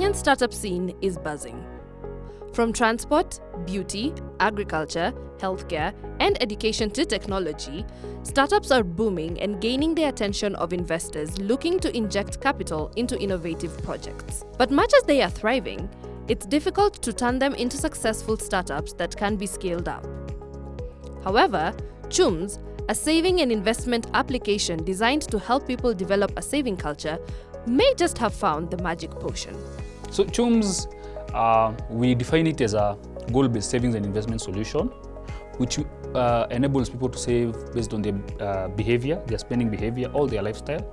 Kenyan startup scene is buzzing. From transport, beauty, agriculture, healthcare, and education to technology, startups are booming and gaining the attention of investors looking to inject capital into innovative projects. But much as they are thriving, it's difficult to turn them into successful startups that can be scaled up. However, Chumz, a saving and investment application designed to help people develop a saving culture, may just have found the magic potion. So Chumz, we define it as a goal-based savings and investment solution, which enables people to save based on their behavior, their spending behavior, or their lifestyle,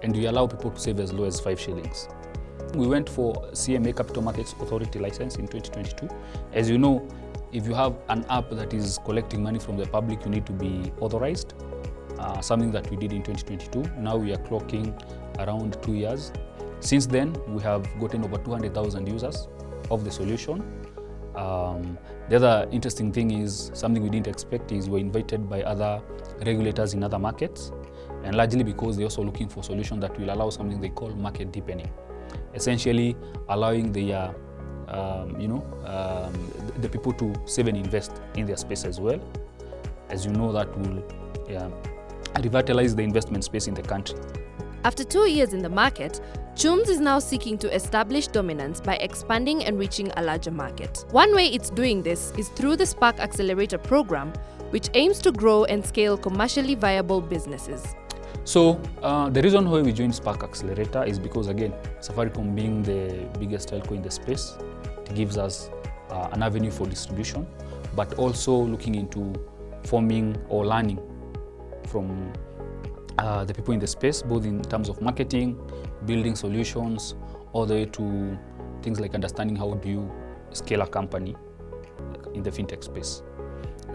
and we allow people to save as low as 5 shillings. We went for CMA Capital Markets Authority license in 2022. As you know, if you have an app that is collecting money from the public, you need to be authorized, something that we did in 2022. Now we are clocking around 2 years. Since then, we have gotten over 200,000 users of the solution. The other interesting thing is, something we didn't expect is we're invited by other regulators in other markets, and largely because they're also looking for solutions that will allow something they call market deepening, essentially allowing the people to save and invest in their space as well. As you know, that will revitalize the investment space in the country. After 2 years in the market, Chumz is now seeking to establish dominance by expanding and reaching a larger market. One way it's doing this is through the Spark Accelerator program, which aims to grow and scale commercially viable businesses. So the reason why we joined Spark Accelerator is because, again, Safaricom being the biggest telco in the space, it gives us an avenue for distribution, but also looking into forming or learning from the people in the space, both in terms of marketing, building solutions, all the way to things like understanding how do you scale a company in the fintech space.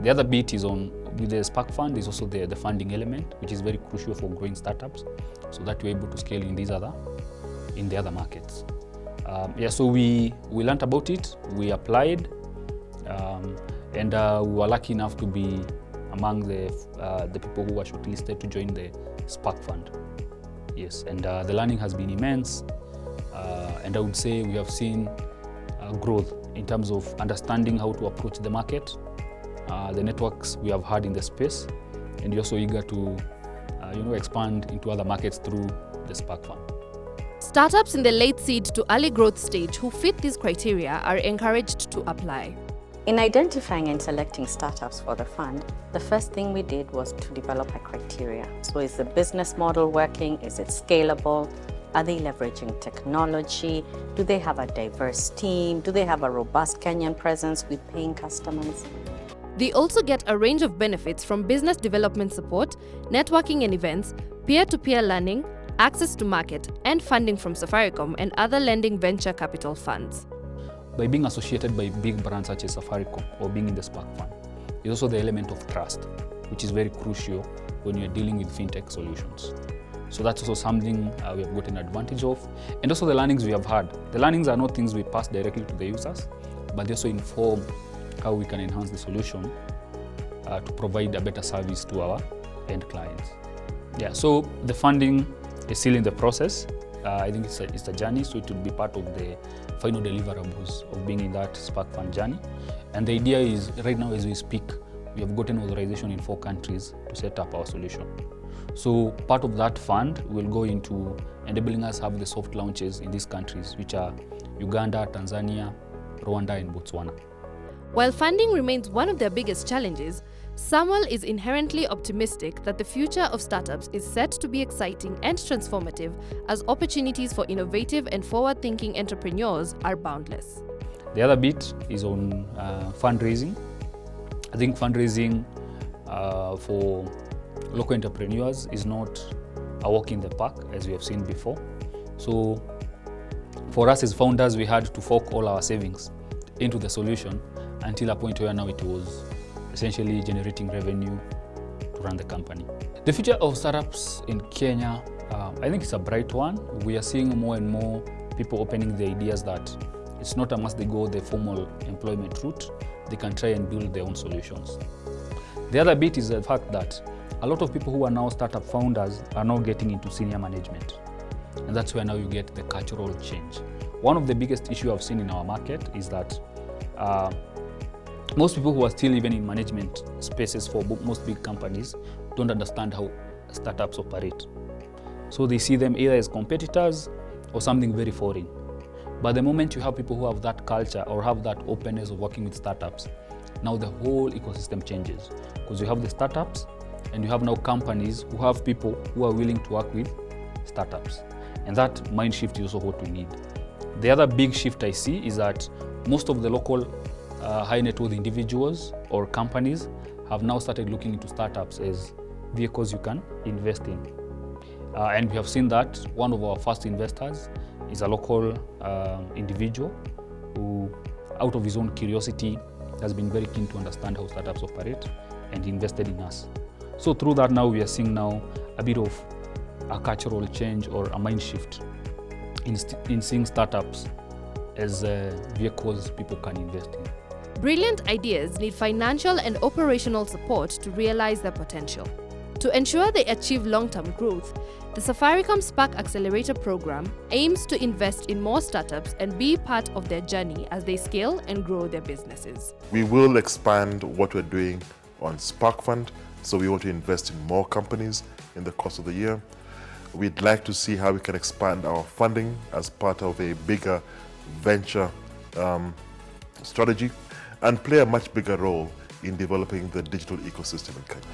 The other bit is on, with the Spark Fund, is also the funding element, which is very crucial for growing startups, so that we're able to scale in the other markets. So we learned about it, we applied, and we were lucky enough to be among the people who were shortlisted to join the Spark Fund. Yes, and the learning has been immense, and I would say we have seen growth in terms of understanding how to approach the market, the networks we have had in the space, and we're also eager to expand into other markets through the Spark Fund. Startups in the late seed to early growth stage who fit these criteria are encouraged to apply. In identifying and selecting startups for the fund, the first thing we did was to develop a criteria. So is the business model working? Is it scalable? Are they leveraging technology? Do they have a diverse team? Do they have a robust Kenyan presence with paying customers? They also get a range of benefits from business development support, networking and events, peer-to-peer learning, access to market, and funding from Safaricom and other lending venture capital funds. By being associated by big brands such as Safaricom or being in the Spark Fund, is also the element of trust, which is very crucial when you're dealing with fintech solutions. So that's also something we have gotten advantage of. And also the learnings we have had. The learnings are not things we pass directly to the users, but they also inform how we can enhance the solution to provide a better service to our end clients. Yeah, so the funding is still in the process. I think it's a journey, so it will be part of the final deliverables of being in that Spark Fund journey. And the idea is, right now as we speak, we have gotten authorization in 4 countries to set up our solution. So part of that fund will go into enabling us to have the soft launches in these countries, which are Uganda, Tanzania, Rwanda, and Botswana. While funding remains one of their biggest challenges, Samuel is inherently optimistic that the future of startups is set to be exciting and transformative, as opportunities for innovative and forward-thinking entrepreneurs are boundless. The other bit is on fundraising. I think fundraising for local entrepreneurs is not a walk in the park, as we have seen before. So for us as founders, we had to fork all our savings into the solution until a point where now it was essentially generating revenue to run the company. The future of startups in Kenya, I think it's a bright one. We are seeing more and more people opening the ideas that it's not a must they go the formal employment route. They can try and build their own solutions. The other bit is the fact that a lot of people who are now startup founders are now getting into senior management. And that's where now you get the cultural change, one of the biggest issues I've seen in our market is that most people who are still even in management spaces for most big companies don't understand how startups operate. So they see them either as competitors or something very foreign. But the moment you have people who have that culture or have that openness of working with startups, now the whole ecosystem changes, because you have the startups and you have now companies who have people who are willing to work with startups. And that mind shift is also what we need. The other big shift I see is that most of the local high net worth individuals or companies have now started looking into startups as vehicles you can invest in. And we have seen that one of our first investors is a local individual who, out of his own curiosity, has been very keen to understand how startups operate and invested in us. So through that now we are seeing now a bit of a cultural change or a mind shift in seeing startups as vehicles people can invest in. Brilliant ideas need financial and operational support to realize their potential. To ensure they achieve long-term growth, the Safaricom Spark Accelerator program aims to invest in more startups and be part of their journey as they scale and grow their businesses. We will expand what we're doing on Spark Fund, so we want to invest in more companies in the course of the year. We'd like to see how we can expand our funding as part of a bigger venture strategy and play a much bigger role in developing the digital ecosystem in Kenya.